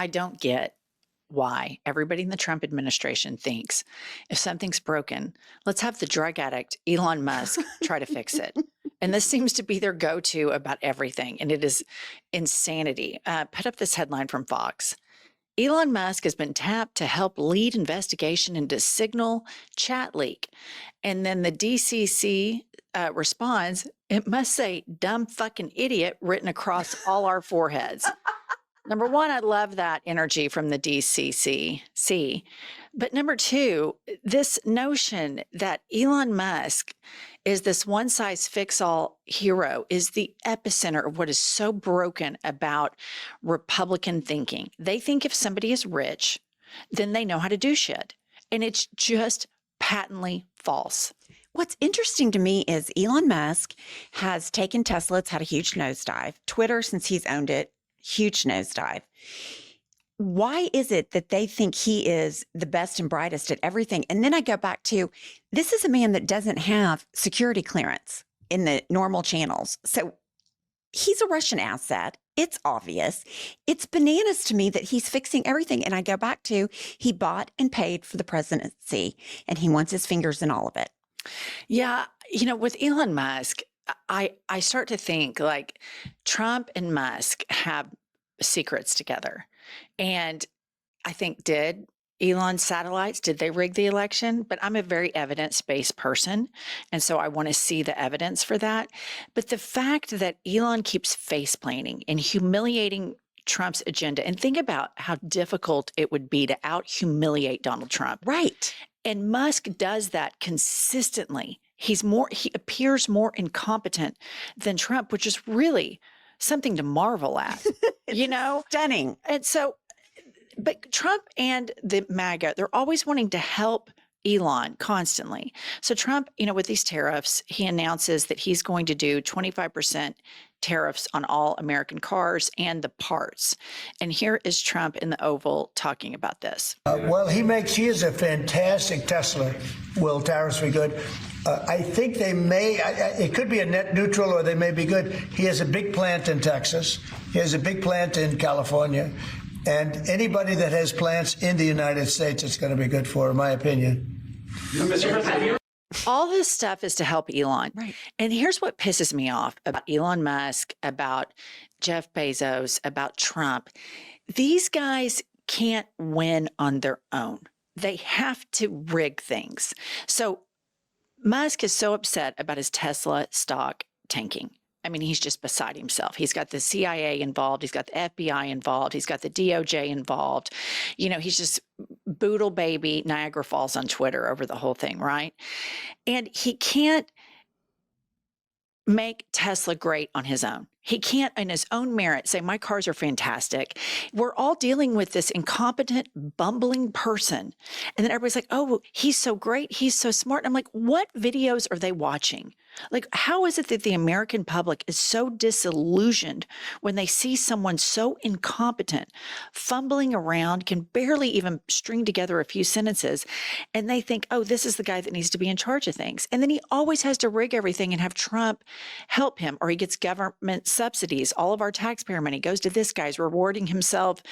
I don't get why everybody in the Trump administration thinks if something's broken, let's have the drug addict Elon Musk try to fix it. And this seems to be their go-to about everything. And it is insanity. Put up this headline from Fox. Elon Musk has been tapped to help lead investigation into Signal chat leak. And then the DCC responds, it must say dumb fucking idiot written across all our foreheads. Number one, I love that energy from the DCCC. But number two, this notion that Elon Musk is this one-size-fits-all hero is the epicenter of what is so broken about Republican thinking. They think if somebody is rich, then they know how to do shit. And it's just patently false. What's interesting to me is Elon Musk has taken Tesla. It's had a huge nosedive. Twitter, since he's owned it, huge nosedive. Why is it that they think he is the best and brightest at everything? And then I go back to, this is a man that doesn't have security clearance in the normal channels. So he's a Russian asset. It's obvious. It's bananas to me that he's fixing everything. And I go back to, he bought and paid for the presidency, and he wants his fingers in all of it. Yeah. You know, with Elon Musk, I start to think like Trump and Musk have secrets together. And I think, did Elon's satellites, did they rig the election? But I'm a very evidence-based person. And so I want to see the evidence for that. But the fact that Elon keeps face-planting and humiliating Trump's agenda, and think about how difficult it would be to out-humiliate Donald Trump. Right. And Musk does that consistently. He appears more incompetent than Trump, which is really something to marvel at, you know? Stunning. And so, but Trump and the MAGA, they're always wanting to help Elon constantly. So Trump, you know, with these tariffs, he announces that he's going to do 25% tariffs on all American cars and the parts. And here is Trump in the Oval talking about this. He is a fantastic Tesla. Will tariffs be good? I think they may, it could be a net neutral, or they may be good. He has a big plant in Texas. He has a big plant in California. And anybody that has plants in the United States, it's going to be good for, in my opinion. All this stuff is to help Elon. Right. And here's what pisses me off about Elon Musk, about Jeff Bezos, about Trump. These guys can't win on their own. They have to rig things. So Musk is so upset about his Tesla stock tanking. I mean, he's just beside himself. He's got the CIA involved. He's got the FBI involved. He's got the DOJ involved. You know, he's just boodle baby Niagara Falls on Twitter over the whole thing, right? And he can't make Tesla great on his own. He can't, in his own merit, say, my cars are fantastic. We're all dealing with this incompetent, bumbling person. And then everybody's like, oh, he's so great. He's so smart. And I'm like, what videos are they watching? Like, how is it that the American public is so disillusioned when they see someone so incompetent, fumbling around, can barely even string together a few sentences, and they think, oh, this is the guy that needs to be in charge of things. And then he always has to rig everything and have Trump help him, or he gets government subsidies. All of our taxpayer money goes to this guy's rewarding himself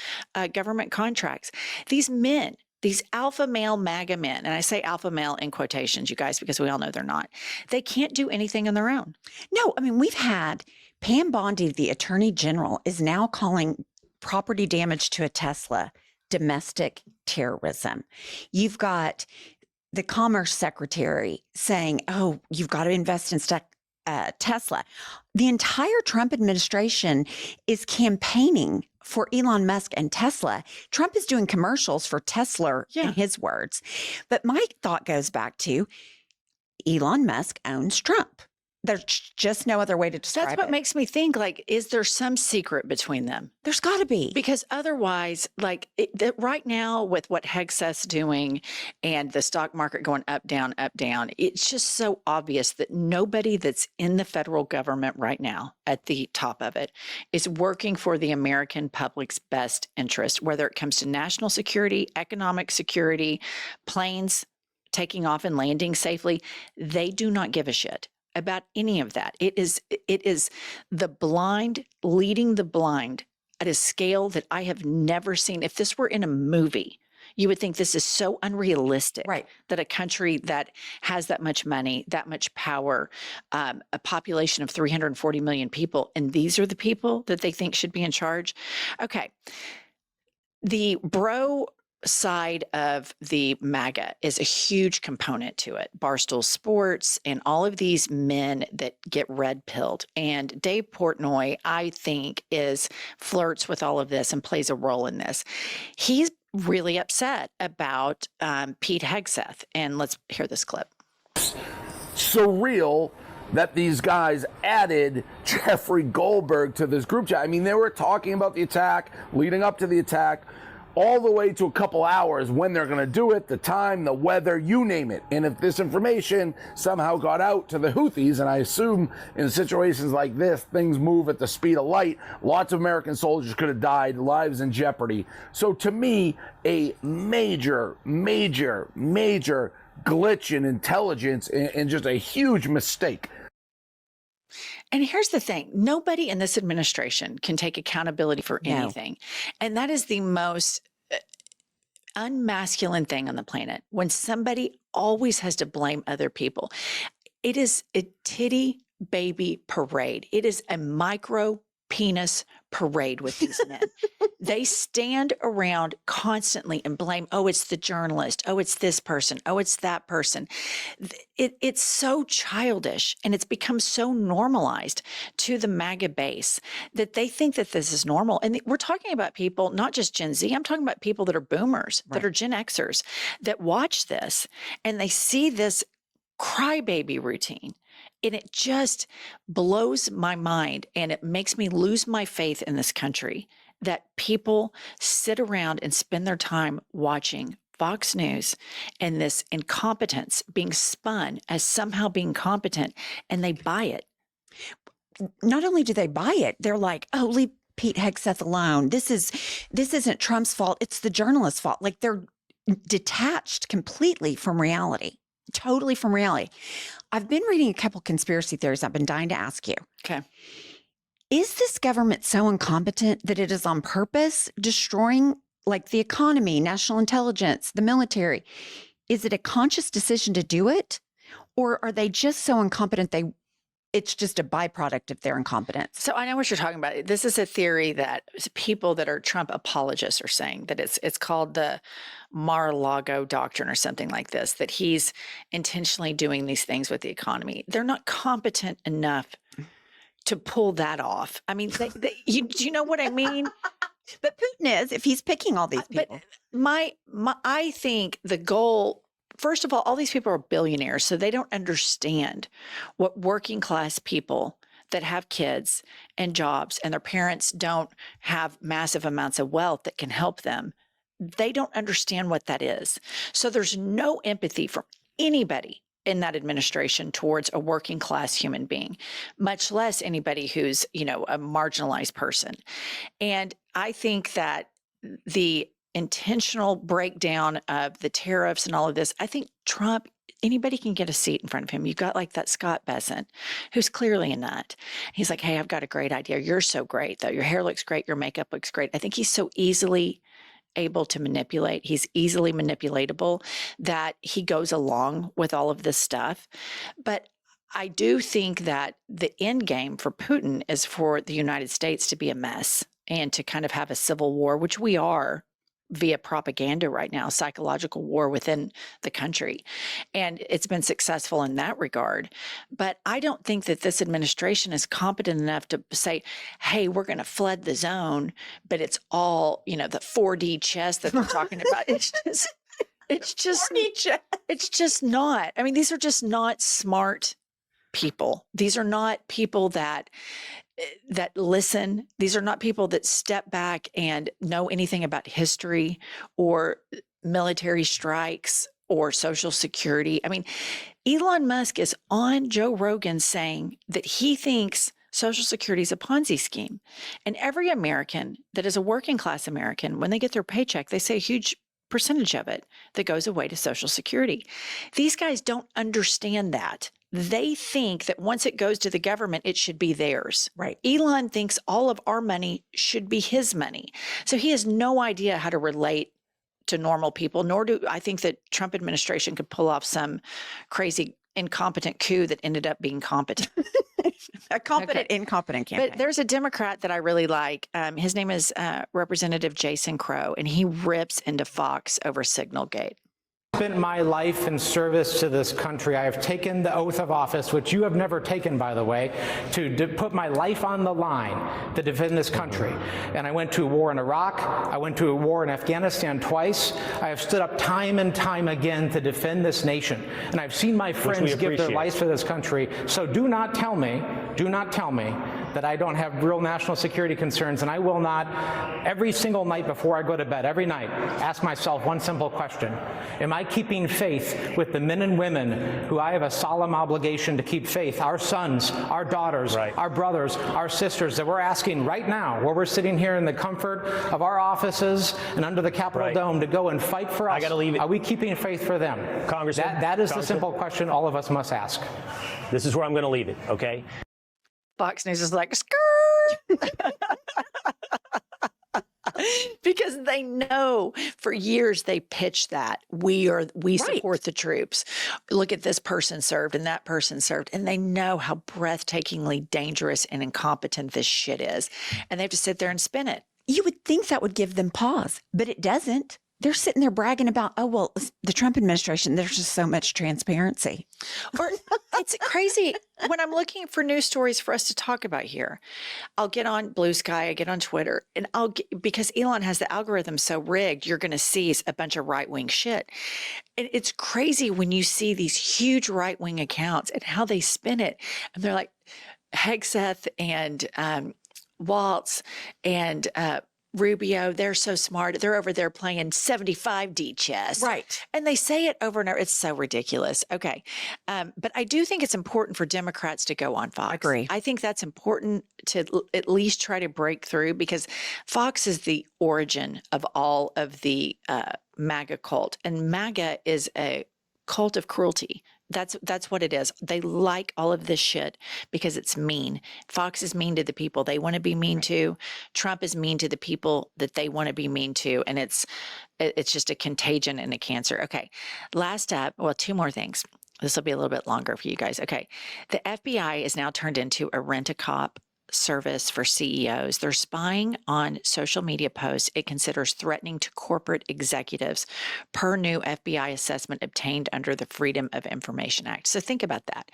government contracts. These men, these alpha male MAGA men, and I say alpha male in quotations, you guys, because we all know they're not, they can't do anything on their own. No, I mean, we've had Pam Bondi, the attorney general, is now calling property damage to a Tesla domestic terrorism. You've got the commerce secretary saying, oh, you've got to invest in Tesla. The entire Trump administration is campaigning for Elon Musk and Tesla. Trump is doing commercials for Tesla, in his words. But my thought goes back to Elon Musk owns Trump. There's just no other way to describe it. That's what makes me think, like, is there some secret between them? There's got to be. Because otherwise, like, right now with what Hexas doing and the stock market going up, down, it's just so obvious that nobody that's in the federal government right now at the top of it is working for the American public's best interest, whether it comes to national security, economic security, planes taking off and landing safely. They do not give a shit about any of that. It is the blind leading the blind at a scale that I have never seen. If this were in a movie, you would think this is so unrealistic, Right. that a country that has that much money, that much power, a population of 340 million people, and these are the people that they think should be in charge. Okay. The bro side of the MAGA is a huge component to it. Barstool Sports and all of these men that get red pilled. And Dave Portnoy, I think, flirts with all of this and plays a role in this. He's really upset about Pete Hegseth. And let's hear this clip. Surreal that these guys added Jeffrey Goldberg to this group chat. I mean, they were talking about the attack, leading up to the attack, all the way to a couple hours, when they're going to do it, the time, the weather, you name it. And if this information somehow got out to the Houthis, and I assume in situations like this, things move at the speed of light, lots of American soldiers could have died, lives in jeopardy. So to me, a major, major, major glitch in intelligence and just a huge mistake. And here's the thing. Nobody in this administration can take accountability for anything. And that is the most unmasculine thing on the planet, when somebody always has to blame other people. It is a titty baby parade. It is a micro penis parade with these men. They stand around constantly and blame, oh, it's the journalist. Oh, it's this person. Oh, it's that person. It's so childish, and it's become so normalized to the MAGA base that they think that this is normal. And we're talking about people, not just Gen Z. I'm talking about people that are boomers, that are Gen Xers, that watch this and they see this crybaby routine. And it just blows my mind, and it makes me lose my faith in this country, that people sit around and spend their time watching Fox News and this incompetence being spun as somehow being competent, and they buy it. Not only do they buy it, they're like, oh, leave Pete Hegseth alone. This isn't Trump's fault. It's the journalist's fault. Like, they're detached completely from reality. Totally from reality. I've been reading a couple conspiracy theories I've been dying to ask you. Okay. Is this government so incompetent that it is on purpose destroying, like, the economy, national intelligence, the military? Is it a conscious decision to do it? Or are they just so incompetent it's just a byproduct of their incompetence? So I know what you're talking about. This is a theory that people that are Trump apologists are saying, that it's called the Mar-a-Lago doctrine or something like this, that he's intentionally doing these things with the economy. They're not competent enough to pull that off. I mean, do you know what I mean? But Putin is, if he's picking all these people. But I think the goal, first of all these people are billionaires, so they don't understand what working class people that have kids and jobs and their parents don't have massive amounts of wealth that can help them. They don't understand what that is. So there's no empathy from anybody in that administration towards a working class human being, much less anybody who's, a marginalized person. And I think that the intentional breakdown of the tariffs and all of this, I think Trump, anybody can get a seat in front of him. You've got like that Scott Bessent, who's clearly a nut. He's like, hey, I've got a great idea. You're so great, though. Your hair looks great. Your makeup looks great. I think he's so easily able to manipulate. He's easily manipulatable that he goes along with all of this stuff. But I do think that the end game for Putin is for the United States to be a mess and to kind of have a civil war, which we are via propaganda right now, psychological war within the country. And it's been successful in that regard. But I don't think that this administration is competent enough to say, hey, we're going to flood the zone, but it's all, the 4D chess that they're talking about. It's just not. I mean, these are just not smart people. These are not people that listen. These are not people that step back and know anything about history or military strikes or Social Security. I mean, Elon Musk is on Joe Rogan saying that he thinks Social Security is a Ponzi scheme. And every American that is a working class American, when they get their paycheck, they say a huge percentage of it that goes away to Social Security. These guys don't understand that. they think that once it goes to the government, it should be theirs. Right. Elon thinks all of our money should be his money. So he has no idea how to relate to normal people, nor do I think that Trump administration could pull off some crazy incompetent coup that ended up being competent. A competent, incompetent campaign. But there's a Democrat that I really like. His name is Representative Jason Crow, and he rips into Fox over Signalgate. Spent my life in service to this country. I have taken the oath of office, which you have never taken, by the way, to put my life on the line to defend this country. And I went to a war in Iraq. I went to a war in Afghanistan twice. I have stood up time and time again to defend this nation. And I've seen my friends give their lives for this country. So do not tell me that I don't have real national security concerns, and I will not, every single night before I go to bed, every night, ask myself one simple question. Am I keeping faith with the men and women who I have a solemn obligation to keep faith, our sons, our daughters, our brothers, our sisters, that we're asking right now, where we're sitting here in the comfort of our offices and under the Capitol Dome, to go and fight for us? I gotta leave it. Are we keeping faith for them? Congressman, that is the simple question all of us must ask. This is where I'm going to leave it, okay? Fox News is like, skirt. Because they know for years they pitched that we support the troops. Look at this person served and that person served. And they know how breathtakingly dangerous and incompetent this shit is. And they have to sit there and spin it. You would think that would give them pause, but it doesn't. They're sitting there bragging about, oh, well, the Trump administration, there's just so much transparency. Or it's crazy when I'm looking for news stories for us to talk about here. I'll get on Blue Sky, I get on Twitter, and because Elon has the algorithm so rigged, you're going to see a bunch of right-wing shit. And it's crazy when you see these huge right-wing accounts and how they spin it. And they're like Hegseth and Waltz and Rubio, they're so smart. They're over there playing 75D chess. Right. And they say it over and over. It's so ridiculous. Okay. But I do think it's important for Democrats to go on Fox. Agree. I think that's important to at least try to break through, because Fox is the origin of all of the MAGA cult. And MAGA is a cult of cruelty. That's what it is. They like all of this shit because it's mean. Fox is mean to the people they want to be mean to. Trump is mean to the people that they want to be mean to. And it's just a contagion and a cancer. Okay. Last up, well, two more things. This will be a little bit longer for you guys. Okay. The FBI is now turned into a rent-a-cop service for CEOs. They're spying on social media posts it considers threatening to corporate executives, per new FBI assessment obtained under the Freedom of Information Act. So think about that.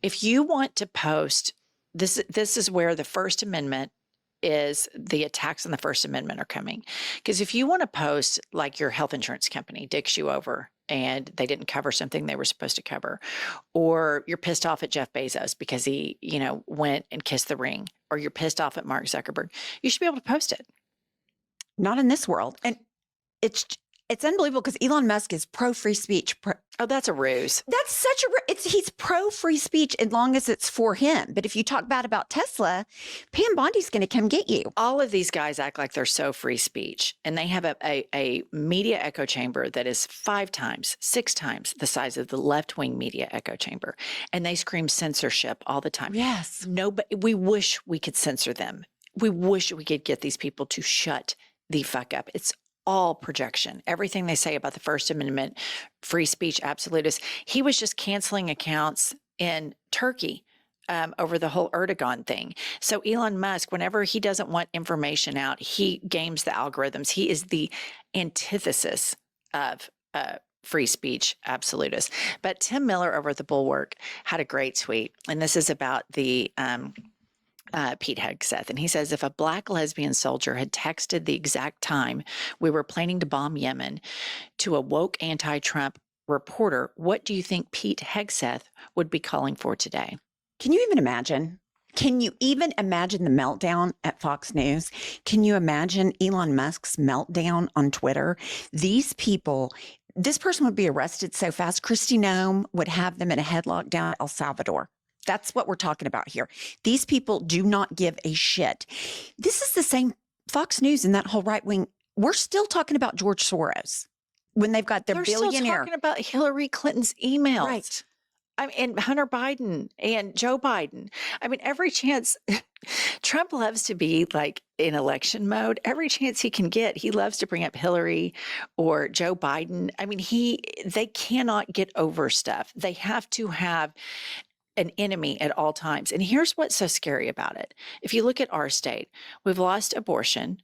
If you want to post, this is where the First Amendment is, the attacks on the First Amendment are coming. Because if you want to post like your health insurance company dicks you over and they didn't cover something they were supposed to cover, or you're pissed off at Jeff Bezos because he, went and kissed the ring, or you're pissed off at Mark Zuckerberg, you should be able to post it. Not in this world. And it's unbelievable because Elon Musk is pro-free speech. Oh, that's a ruse. That's such he's pro-free speech as long as it's for him. But if you talk bad about Tesla, Pam Bondi's going to come get you. All of these guys act like they're so free speech, and they have a media echo chamber that is 5 times, 6 times the size of the left-wing media echo chamber. And they scream censorship all the time. Yes. We wish we could censor them. We wish we could get these people to shut the fuck up. It's all projection. Everything they say about the First Amendment, free speech absolutists. He was just canceling accounts in Turkey over the whole Erdogan thing. So Elon Musk, whenever he doesn't want information out, he games the algorithms. He is the antithesis of free speech absolutists. But Tim Miller over at the Bulwark had a great tweet, and this is about the Pete Hegseth. And he says, if a Black lesbian soldier had texted the exact time we were planning to bomb Yemen to a woke anti-Trump reporter, what do you think Pete Hegseth would be calling for today? Can you even imagine? Can you even imagine the meltdown at Fox News? Can you imagine Elon Musk's meltdown on Twitter? These people, this person would be arrested so fast, Kristi Noem would have them in a headlock down at El Salvador. That's what we're talking about here. These people do not give a shit. This is the same Fox News and that whole right wing. We're still talking about George Soros when they've got their billionaire. They're still talking about Hillary Clinton's emails. Right. I mean, and Hunter Biden and Joe Biden. I mean, every chance Trump loves to be like in election mode. Every chance he can get, he loves to bring up Hillary or Joe Biden. I mean, they cannot get over stuff. They have to have an enemy at all times. And here's what's so scary about it. If you look at our state, we've lost abortion.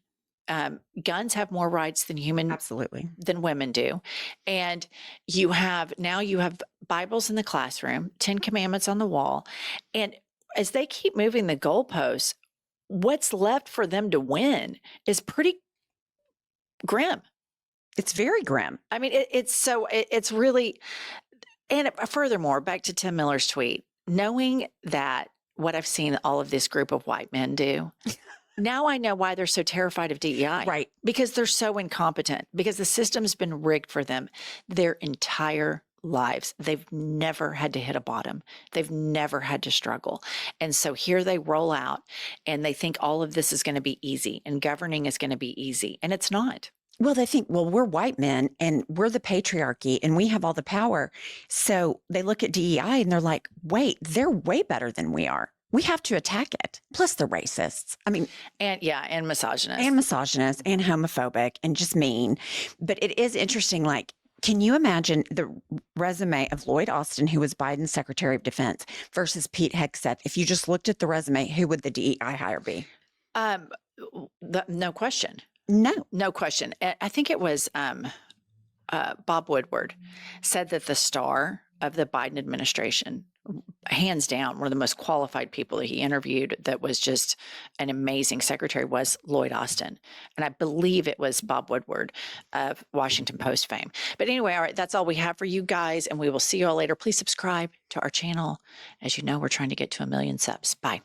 Guns have more rights Absolutely. than women do. And you have Bibles in the classroom, 10 commandments on the wall. And as they keep moving the goalposts, what's left for them to win is pretty grim. It's very grim. I mean, it's really, and furthermore, back to Tim Miller's tweet, knowing that what I've seen all of this group of white men do, now I know why they're so terrified of DEI. Right. Because they're so incompetent, because the system's been rigged for them their entire lives. They've never had to hit a bottom. They've never had to struggle. And so here they roll out and they think all of this is going to be easy and governing is going to be easy. And it's not. Well, they think, well, we're white men and we're the patriarchy and we have all the power. So they look at DEI and they're like, wait, they're way better than we are. We have to attack it. Plus they're racists. I mean, And misogynist. and misogynist and homophobic and just mean. But it is interesting. Like, can you imagine the resume of Lloyd Austin, who was Biden's Secretary of Defense, versus Pete Hegseth? If you just looked at the resume, who would the DEI hire be? No question. No question. I think it was Bob Woodward said that the star of the Biden administration, hands down, one of the most qualified people that he interviewed that was just an amazing secretary, was Lloyd Austin. And I believe it was Bob Woodward of Washington Post fame. But anyway, all right, that's all we have for you guys. And we will see you all later. Please subscribe to our channel. As you know, we're trying to get to 1 million subs. Bye.